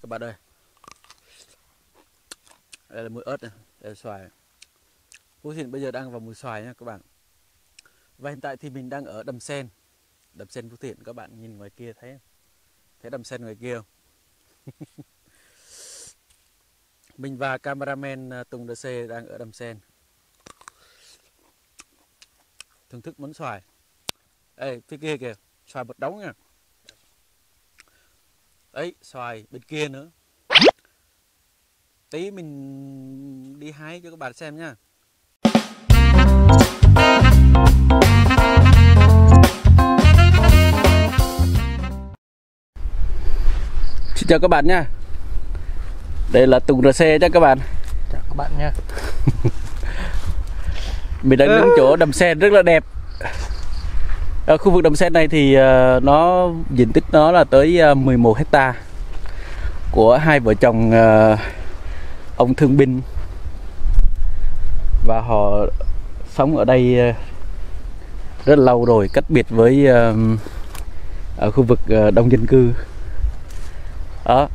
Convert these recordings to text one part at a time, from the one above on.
Các bạn ơi, đây là mùi ớt này, đây là xoài. Phú Thiện bây giờ đang vào mùa xoài nha các bạn. Và hiện tại thì mình đang ở đầm sen Phú Thiện. Các bạn nhìn ngoài kia thấy đầm sen ngoài kia không? Mình và cameraman Tùng DC đang ở đầm sen thưởng thức món xoài. Ê, phía kia kìa, xoài một đống nha. Đấy, xoài bên kia nữa. Tí mình đi hái cho các bạn xem nha. Xin chào các bạn nha. Đây là Tùng RC nha các bạn. Chào các bạn nha. Mình đang đứng chỗ đầm sen rất là đẹp. Ở khu vực đầm sen này thì nó diện tích nó là tới 11 hecta của hai vợ chồng ông thương binh, và họ sống ở đây rất là lâu rồi, cách biệt với ở khu vực đông dân cư đó.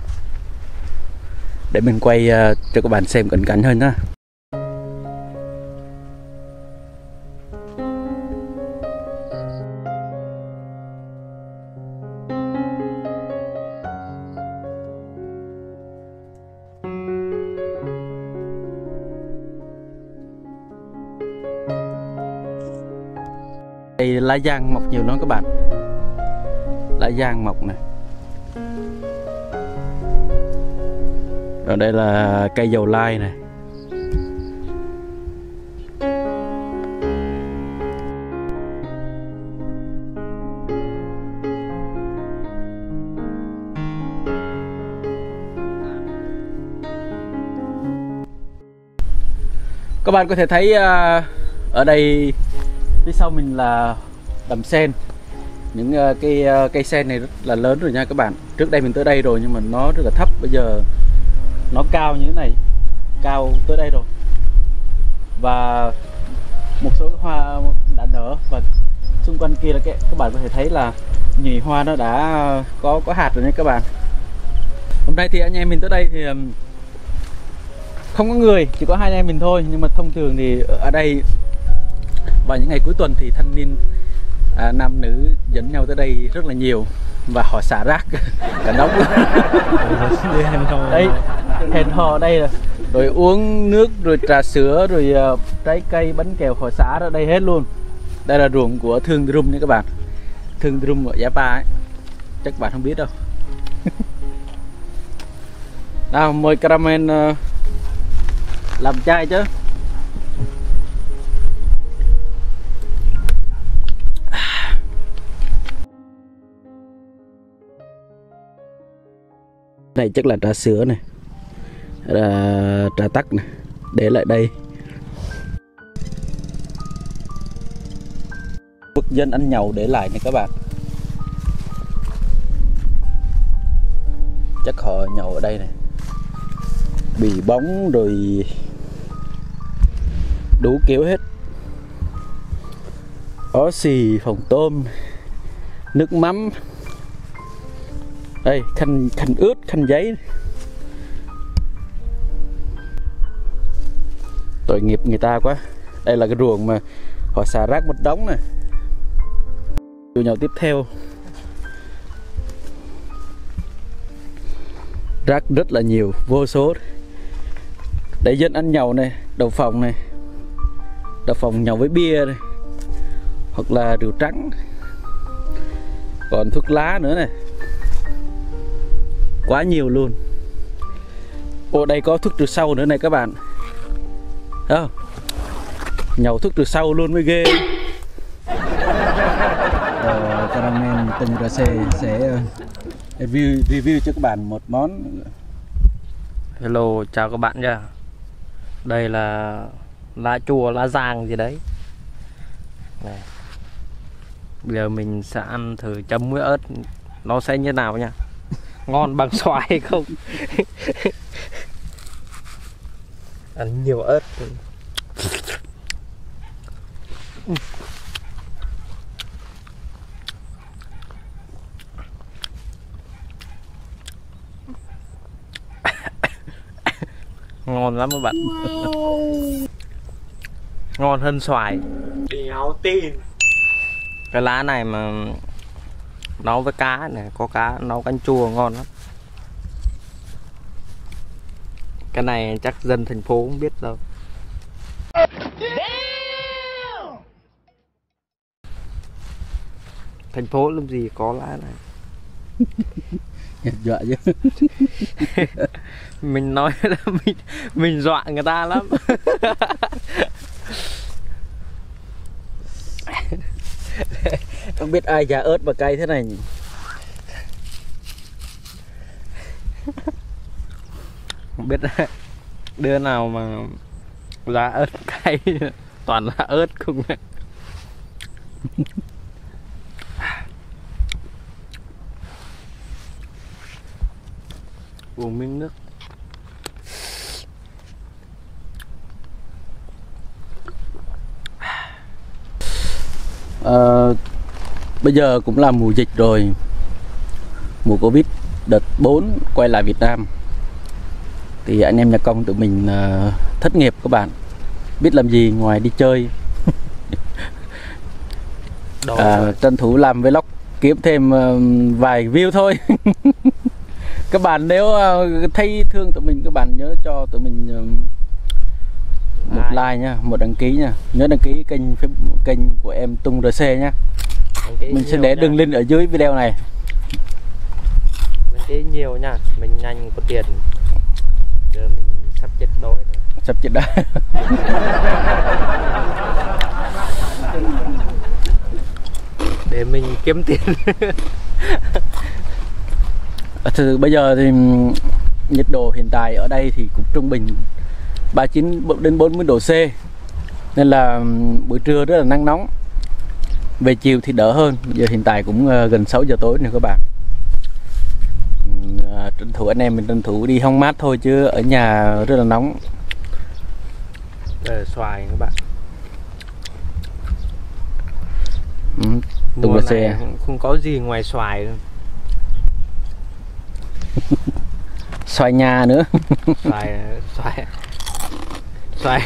Để mình quay cho các bạn xem cận cảnh hơn nhá. Đây lá giang mọc nhiều lắm các bạn. Lá giang mọc này. Rồi đây là cây dầu lai này. Các bạn có thể thấy ở đây phía sau mình là đầm sen. Những cây sen này rất là lớn rồi nha các bạn. Trước đây mình tới đây rồi nhưng mà nó rất là thấp. Bây giờ nó cao như thế này, cao tới đây rồi. Và một số hoa đã nở, và xung quanh kia là các bạn có thể thấy là nhụy hoa nó đã có hạt rồi nha các bạn. Hôm nay thì anh em mình tới đây thì không có người, chỉ có hai anh em mình thôi. Nhưng mà thông thường thì ở đây vào những ngày cuối tuần thì thanh niên nam nữ dẫn nhau tới đây rất là nhiều, và họ xả rác cả đống. Đấy, hẹn hò đây là rồi uống nước, rồi trà sữa, rồi trái cây, bánh kẹo họ xả ra đây hết luôn. Đây là ruộng của Thương Drum nha các bạn. Thương Drum ở Giá Pa ấy, chắc bạn không biết đâu. Nào mời Caramel làm chai chứ. Này chắc là trà sữa này, là trà tắc này, để lại đây. Quốc dân ăn nhậu để lại này các bạn. Chắc họ nhậu ở đây này, bì bóng rồi đủ kiểu hết. Ó xì, phòng tôm, nước mắm. Đây, khăn ướt, khăn giấy. Tội nghiệp người ta quá. Đây là cái ruộng mà họ xả rác một đống này. Chủ nhậu tiếp theo. Rác rất là nhiều, vô số. Để dân ăn nhậu này, đậu phộng này. Đậu phộng nhậu với bia này, hoặc là rượu trắng. Còn thuốc lá nữa này. Quá nhiều luôn. Ô, đây có thuốc trừ sâu nữa này các bạn. Thấy không? Nhậu thuốc trừ sâu luôn mới ghê. Caramel Tùng RC sẽ review cho các bạn một món. Hello, chào các bạn nha. Đây là lá chua, lá giang gì đấy này. Bây giờ mình sẽ ăn thử chấm muối ớt nó sẽ như nào nha. Ngon bằng xoài hay không? Ăn nhiều ớt. Ngon lắm các bạn. Ngon hơn xoài. Đéo tin. Cái lá này mà nấu với cá này, có cá nấu canh chua ngon lắm. Cái này chắc dân thành phố không biết đâu. Thành phố làm gì có lá này. Dọa chứ. Mình nói là mình dọa người ta lắm. Không biết ai già ớt và cay thế này nhỉ? Không biết đứa nào mà lá ớt cay. Toàn là ớt không. Uống miếng nước. Bây giờ cũng là mùa dịch rồi, mùa Covid đợt 4 quay lại Việt Nam thì anh em nhà công tụi mình thất nghiệp các bạn, biết làm gì ngoài đi chơi. Tranh thủ làm vlog kiếm thêm vài view thôi. Các bạn nếu thấy thương tụi mình, các bạn nhớ cho tụi mình một like nha, một đăng ký nha, nhớ đăng ký kênh của em Tung RC nha. Mình sẽ để đường link ở dưới video này. Đăng ký nhiều nha, mình nhanh có tiền. Giờ mình sắp chết đói rồi. Sắp chết đói. Để mình kiếm tiền. Thì bây giờ thì nhiệt độ hiện tại ở đây thì cũng trung bình 39 đến 40 độ C, nên là buổi trưa rất là nắng nóng, về chiều thì đỡ hơn. Giờ hiện tại cũng gần 6 giờ tối nữa các bạn. Tranh thủ anh em mình tranh thủ đi hóng mát thôi, chứ ở nhà rất là nóng. Đây là xoài các bạn. Tung Mùa RC này không có gì ngoài xoài nữa. Xoài nhà nữa. Xoài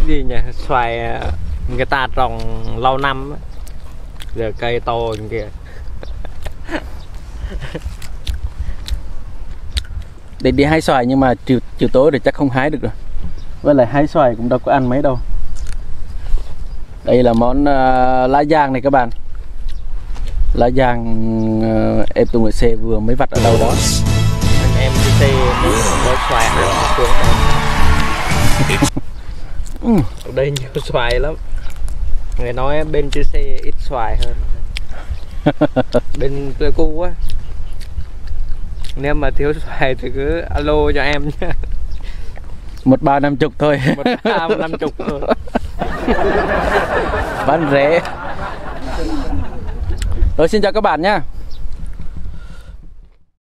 gì nhỉ? Xoài người ta trồng lâu năm á. Giờ cây to kìa. Để đi hái xoài nhưng mà chiều tối thì chắc không hái được rồi. Với lại hái xoài cũng đâu có ăn mấy đâu. Đây là món lá giang này các bạn. Lá giang em Tung RC vừa mới vặt ở đâu đó. Anh em CC mới xoài ăn xuống đây. Ở đây nhiều xoài lắm. Người nói bên CC ít xoài hơn. Bên Pleiku á, nếu mà thiếu xoài thì cứ alo cho em nhé. 1350 thôi. 1350 thôi. Bán rẻ. Rồi xin chào các bạn nhé.